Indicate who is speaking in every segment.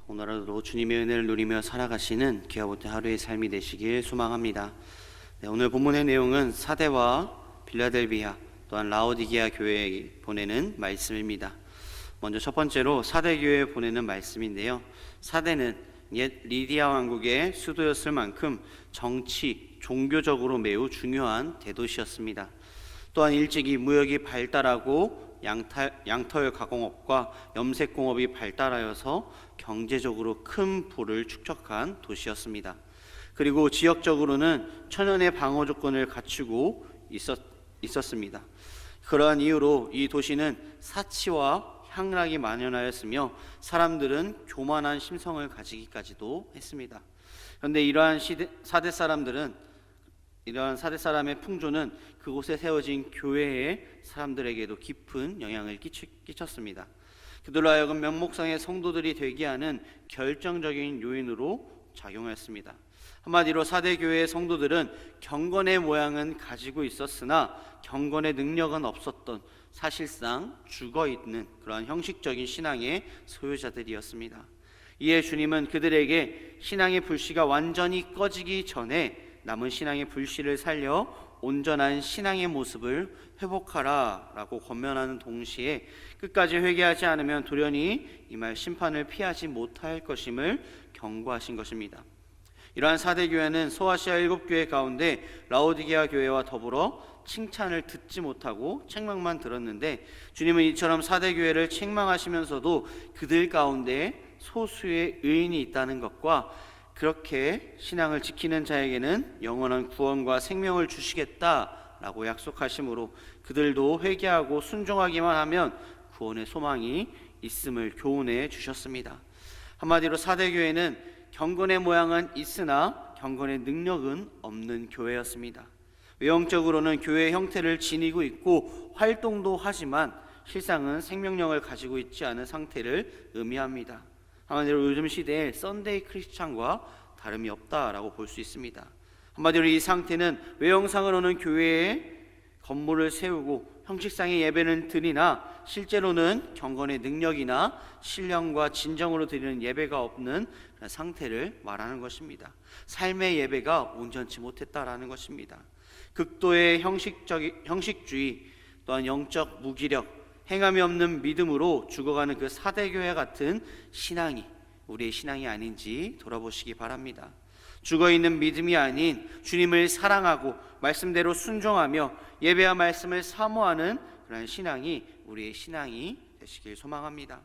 Speaker 1: 오늘 하루도 주님의 은혜를 누리며 살아가시는 귀하 못된 하루의 삶이 되시길 소망합니다. 오늘 본문의 내용은 사대와 빌라델비아 또한 라오디게아 교회에 보내는 말씀입니다. 먼저 첫 번째로 사대 교회에 보내는 말씀인데요, 사대는 옛 리디아 왕국의 수도였을 만큼 정치, 종교적으로 매우 중요한 대도시였습니다. 또한 일찍이 무역이 발달하고 양털 가공업과 염색공업이 발달하여서 경제적으로 큰 부를 축적한 도시였습니다. 그리고 지역적으로는 천연의 방어 조건을 갖추고 있었습니다. 그러한 이유로 이 도시는 사치와 향락이 만연하였으며 사람들은 교만한 심성을 가지기까지도 했습니다. 그런데 이러한 사대 사람의 풍조는 그곳에 세워진 교회의 사람들에게도 깊은 영향을 끼쳤습니다. 그들로 하여금 명목상의 성도들이 되게 하는 결정적인 요인으로 작용했습니다. 한마디로 사대 교회의 성도들은 경건의 모양은 가지고 있었으나 경건의 능력은 없었던, 사실상 죽어있는 그러한 형식적인 신앙의 소유자들이었습니다. 이에 주님은 그들에게 신앙의 불씨가 완전히 꺼지기 전에 남은 신앙의 불씨를 살려 온전한 신앙의 모습을 회복하라 라고 권면하는 동시에 끝까지 회개하지 않으면 돌연히 임할 심판을 피하지 못할 것임을 경고하신 것입니다. 이러한 사대 교회는 소아시아 7교회 가운데 라오디게아 교회와 더불어 칭찬을 듣지 못하고 책망만 들었는데, 주님은 이처럼 사대 교회를 책망하시면서도 그들 가운데 소수의 의인이 있다는 것과 그렇게 신앙을 지키는 자에게는 영원한 구원과 생명을 주시겠다라고 약속하심으로 그들도 회개하고 순종하기만 하면 구원의 소망이 있음을 교훈해 주셨습니다. 한마디로 사대교회는 경건의 모양은 있으나 경건의 능력은 없는 교회였습니다. 외형적으로는 교회의 형태를 지니고 있고 활동도 하지만 실상은 생명력을 가지고 있지 않은 상태를 의미합니다. 한마디로 요즘 시대의 썬데이 크리스찬과 다름이 없다라고 볼 수 있습니다. 한마디로 이 상태는 외형상으로는 교회에 건물을 세우고 형식상의 예배는 드리나 실제로는 경건의 능력이나 신령과 진정으로 드리는 예배가 없는 상태를 말하는 것입니다. 삶의 예배가 온전치 못했다라는 것입니다. 극도의 형식주의, 또한 영적 무기력, 행함이 없는 믿음으로 죽어가는 그 사대교회 같은 신앙이 우리의 신앙이 아닌지 돌아보시기 바랍니다. 죽어있는 믿음이 아닌 주님을 사랑하고 말씀대로 순종하며 예배와 말씀을 사모하는 그런 신앙이 우리의 신앙이 되시길 소망합니다.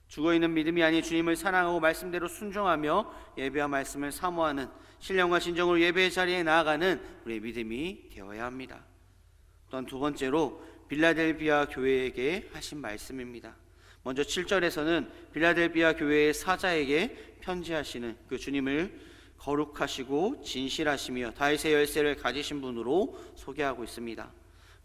Speaker 1: 죽어있는 믿음이 아닌 주님을 사랑하고 말씀대로 순종하며 예배와 말씀을 사모하는 신령과 진정으로 예배의 자리에 나아가는 우리의 믿음이 되어야 합니다. 또한 두 번째로 빌라델비아 교회에게 하신 말씀입니다. 먼저 7절에서는 빌라델비아 교회의 사자에게 편지하시는 그 주님을 거룩하시고 진실하시며 다윗의 열쇠를 가지신 분으로 소개하고 있습니다.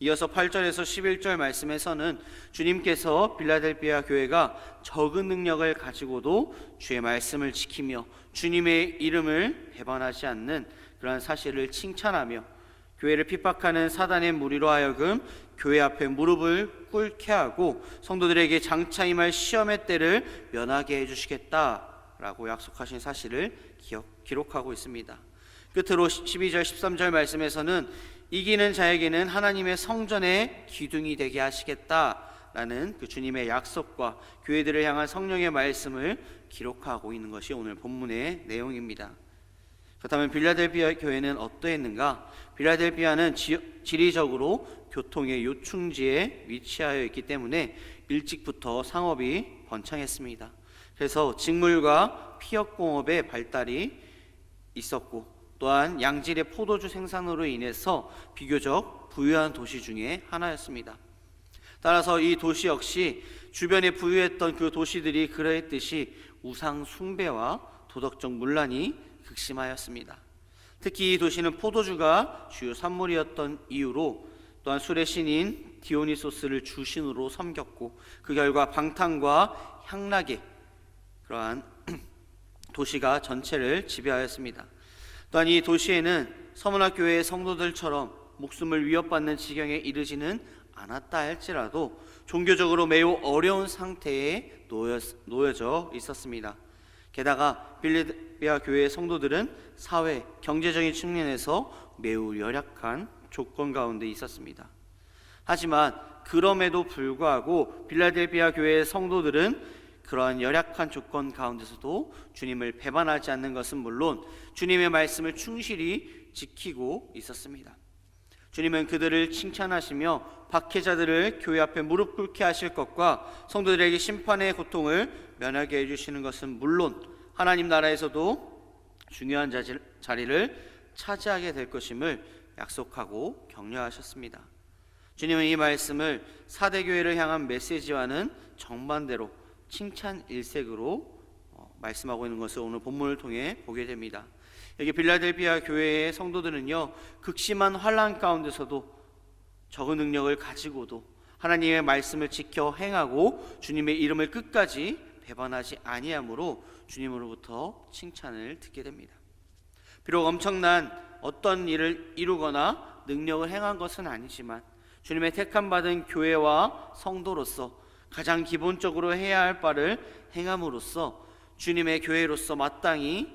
Speaker 1: 이어서 8절에서 11절 말씀에서는 주님께서 빌라델비아 교회가 적은 능력을 가지고도 주의 말씀을 지키며 주님의 이름을 배반하지 않는 그러한 사실을 칭찬하며 교회를 핍박하는 사단의 무리로 하여금 교회 앞에 무릎을 꿇게 하고 성도들에게 장차 임할 시험의 때를 면하게 해주시겠다라고 약속하신 사실을 기록하고 있습니다. 끝으로 12절 13절 말씀에서는 이기는 자에게는 하나님의 성전의 기둥이 되게 하시겠다라는 그 주님의 약속과 교회들을 향한 성령의 말씀을 기록하고 있는 것이 오늘 본문의 내용입니다. 그렇다면 빌라델비아 교회는 어떠했는가? 빌라델비아는 지리적으로 교통의 요충지에 위치하여 있기 때문에 일찍부터 상업이 번창했습니다. 그래서 직물과 피역공업의 발달이 있었고 또한 양질의 포도주 생산으로 인해서 비교적 부유한 도시 중에 하나였습니다. 따라서 이 도시 역시 주변에 부유했던 그 도시들이 그러했듯이 우상 숭배와 도덕적 문란이 극심하였습니다. 특히 이 도시는 포도주가 주요 산물이었던 이유로 또한 술의 신인 디오니소스를 주신으로 섬겼고 그 결과 방탕과 향락의 그러한 도시가 전체를 지배하였습니다. 또한 이 도시에는 서문화 교회의 성도들처럼 목숨을 위협받는 지경에 이르지는 않았다 할지라도 종교적으로 매우 어려운 상태에 놓여져 있었습니다. 게다가 빌립보아 교회의 성도들은 사회, 경제적인 측면에서 매우 열악한 조건 가운데 있었습니다. 하지만 그럼에도 불구하고 빌라델비아 교회의 성도들은 그러한 열악한 조건 가운데서도 주님을 배반하지 않는 것은 물론 주님의 말씀을 충실히 지키고 있었습니다. 주님은 그들을 칭찬하시며 박해자들을 교회 앞에 무릎 꿇게 하실 것과 성도들에게 심판의 고통을 면하게 해주시는 것은 물론 하나님 나라에서도 중요한 자리를 차지하게 될 것임을 약속하고 격려하셨습니다. 주님은 이 말씀을 사대교회를 향한 메시지와는 정반대로 칭찬 일색으로 말씀하고 있는 것을 오늘 본문을 통해 보게 됩니다. 여기 빌라델비아 교회의 성도들은요, 극심한 환난 가운데서도 적은 능력을 가지고도 하나님의 말씀을 지켜 행하고 주님의 이름을 끝까지 배반하지 아니함으로 주님으로부터 칭찬을 듣게 됩니다. 비록 엄청난 어떤 일을 이루거나 능력을 행한 것은 아니지만 주님의 택함 받은 교회와 성도로서 가장 기본적으로 해야 할 바를 행함으로써 주님의 교회로서 마땅한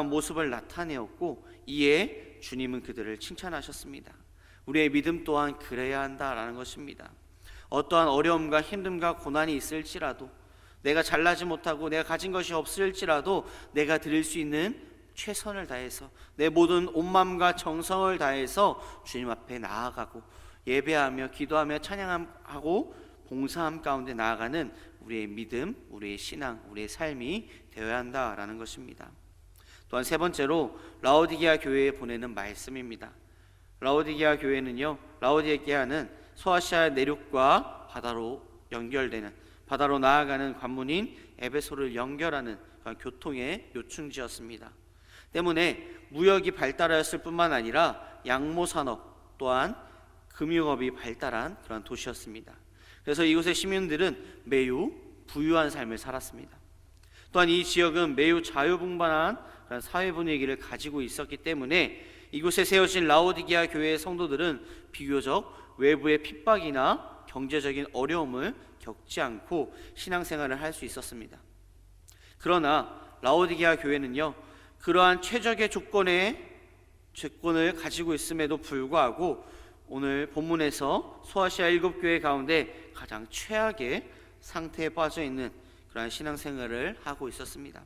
Speaker 1: 모습을 나타내었고, 이에 주님은 그들을 칭찬하셨습니다. 우리의 믿음 또한 그래야 한다라는 것입니다. 어떠한 어려움과 힘듦과 고난이 있을지라도, 내가 잘나지 못하고 내가 가진 것이 없을지라도 내가 드릴 수 있는 최선을 다해서 내 모든 온 마음과 정성을 다해서 주님 앞에 나아가고 예배하며 기도하며 찬양하고 봉사함 가운데 나아가는 우리의 믿음, 우리의 신앙, 우리의 삶이 되어야 한다라는 것입니다. 또한 세 번째로 라오디게아 교회에 보내는 말씀입니다. 라오디게아 교회는요, 라오디게아는 소아시아 내륙과 바다로 연결되는, 바다로 나아가는 관문인 에베소를 연결하는 교통의 요충지였습니다. 때문에 무역이 발달하였을 뿐만 아니라 양모산업 또한 금융업이 발달한 그런 도시였습니다. 그래서 이곳의 시민들은 매우 부유한 삶을 살았습니다. 또한 이 지역은 매우 자유분방한 그런 사회 분위기를 가지고 있었기 때문에 이곳에 세워진 라오디게아 교회의 성도들은 비교적 외부의 핍박이나 경제적인 어려움을 겪지 않고 신앙생활을 할 수 있었습니다. 그러나 라오디게아 교회는요, 그러한 최적의 조건을 가지고 있음에도 불구하고 오늘 본문에서 소아시아 7교회 가운데 가장 최악의 상태에 빠져 있는 그러한 신앙생활을 하고 있었습니다.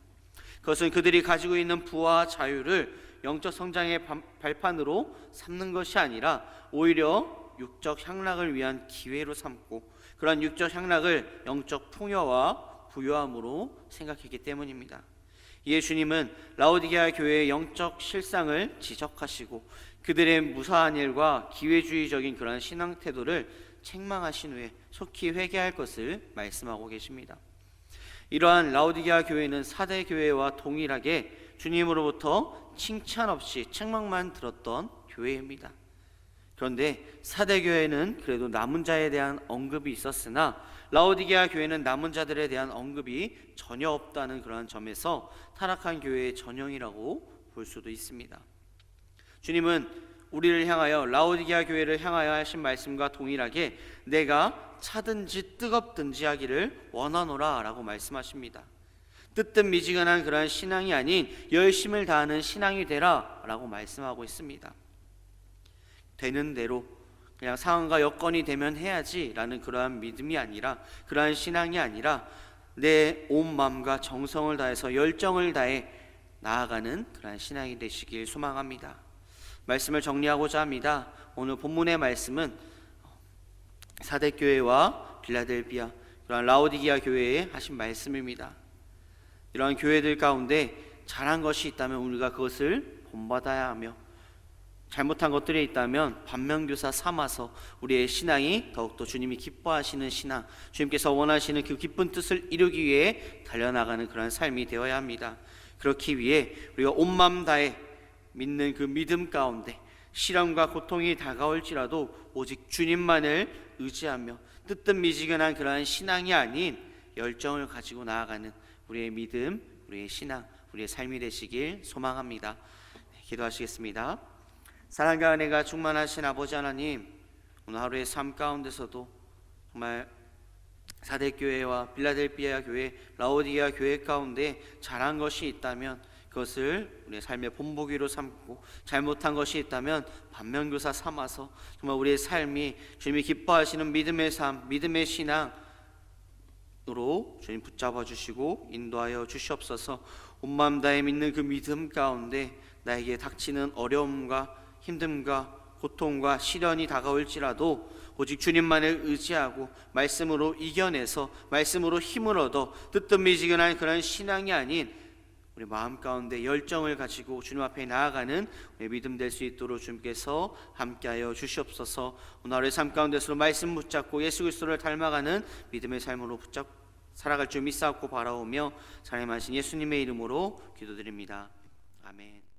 Speaker 1: 그것은 그들이 가지고 있는 부와 자유를 영적 성장의 발판으로 삼는 것이 아니라 오히려 육적 향락을 위한 기회로 삼고 그러한 육적 향락을 영적 풍요와 부유함으로 생각했기 때문입니다. 이에 주님은 라오디게아 교회의 영적 실상을 지적하시고 그들의 무사한 일과 기회주의적인 그러한 신앙 태도를 책망하신 후에 속히 회개할 것을 말씀하고 계십니다. 이러한 라오디게아 교회는 사대 교회와 동일하게 주님으로부터 칭찬 없이 책망만 들었던 교회입니다. 그런데 사대 교회는 그래도 남은 자에 대한 언급이 있었으나 라오디게아 교회는 남은 자들에 대한 언급이 전혀 없다는 그러한 점에서 타락한 교회의 전형이라고 볼 수도 있습니다. 주님은 우리를 향하여 라오디게아 교회를 향하여 하신 말씀과 동일하게 내가 차든지 뜨겁든지 하기를 원하노라 라고 말씀하십니다. 뜨뜻 미지근한 그러한 신앙이 아닌 열심을 다하는 신앙이 되라 라고 말씀하고 있습니다. 되는 대로 그냥 상황과 여건이 되면 해야지 라는 그러한 믿음이 아니라, 그러한 신앙이 아니라 내 온 마음과 정성을 다해서 열정을 다해 나아가는 그러한 신앙이 되시길 소망합니다. 말씀을 정리하고자 합니다. 오늘 본문의 말씀은 사대교회와 빌라델비아, 그러한 라오디게아 교회에 하신 말씀입니다. 이러한 교회들 가운데 잘한 것이 있다면 우리가 그것을 본받아야 하며, 잘못한 것들이 있다면 반면교사 삼아서 우리의 신앙이 더욱더 주님이 기뻐하시는 신앙, 주님께서 원하시는 그 기쁜 뜻을 이루기 위해 달려나가는 그런 삶이 되어야 합니다. 그렇기 위해 우리가 온 마음 다해 믿는 그 믿음 가운데 시련과 고통이 다가올지라도 오직 주님만을 의지하며 뜨뜻 미지근한 그러한 신앙이 아닌 열정을 가지고 나아가는 우리의 믿음, 우리의 신앙, 우리의 삶이 되시길 소망합니다. 기도하시겠습니다. 사랑과 은혜가 충만하신 아버지 하나님, 오늘 하루의 삶 가운데서도 정말 사대 교회와 빌라델피아 교회, 라오디게아 교회 가운데 잘한 것이 있다면 그것을 우리의 삶의 본보기로 삼고, 잘못한 것이 있다면 반면교사 삼아서 정말 우리의 삶이 주님이 기뻐하시는 믿음의 삶, 믿음의 신앙으로 주님 붙잡아 주시고 인도하여 주시옵소서. 온 마음 다해 믿는 그 믿음 가운데 나에게 닥치는 어려움과 힘듦과 고통과 시련이 다가올지라도 오직 주님만을 의지하고 말씀으로 이겨내서 말씀으로 힘을 얻어 뜨뜻미지근한 그런 신앙이 아닌 우리 마음 가운데 열정을 가지고 주님 앞에 나아가는 우리 믿음 될 수 있도록 주님께서 함께하여 주시옵소서. 오늘 하루의 삶 가운데서 말씀 붙잡고 예수 그리스도를 닮아가는 믿음의 삶으로 살아갈 줄 믿사옵고 바라오며 사랑하신 예수님의 이름으로 기도드립니다. 아멘.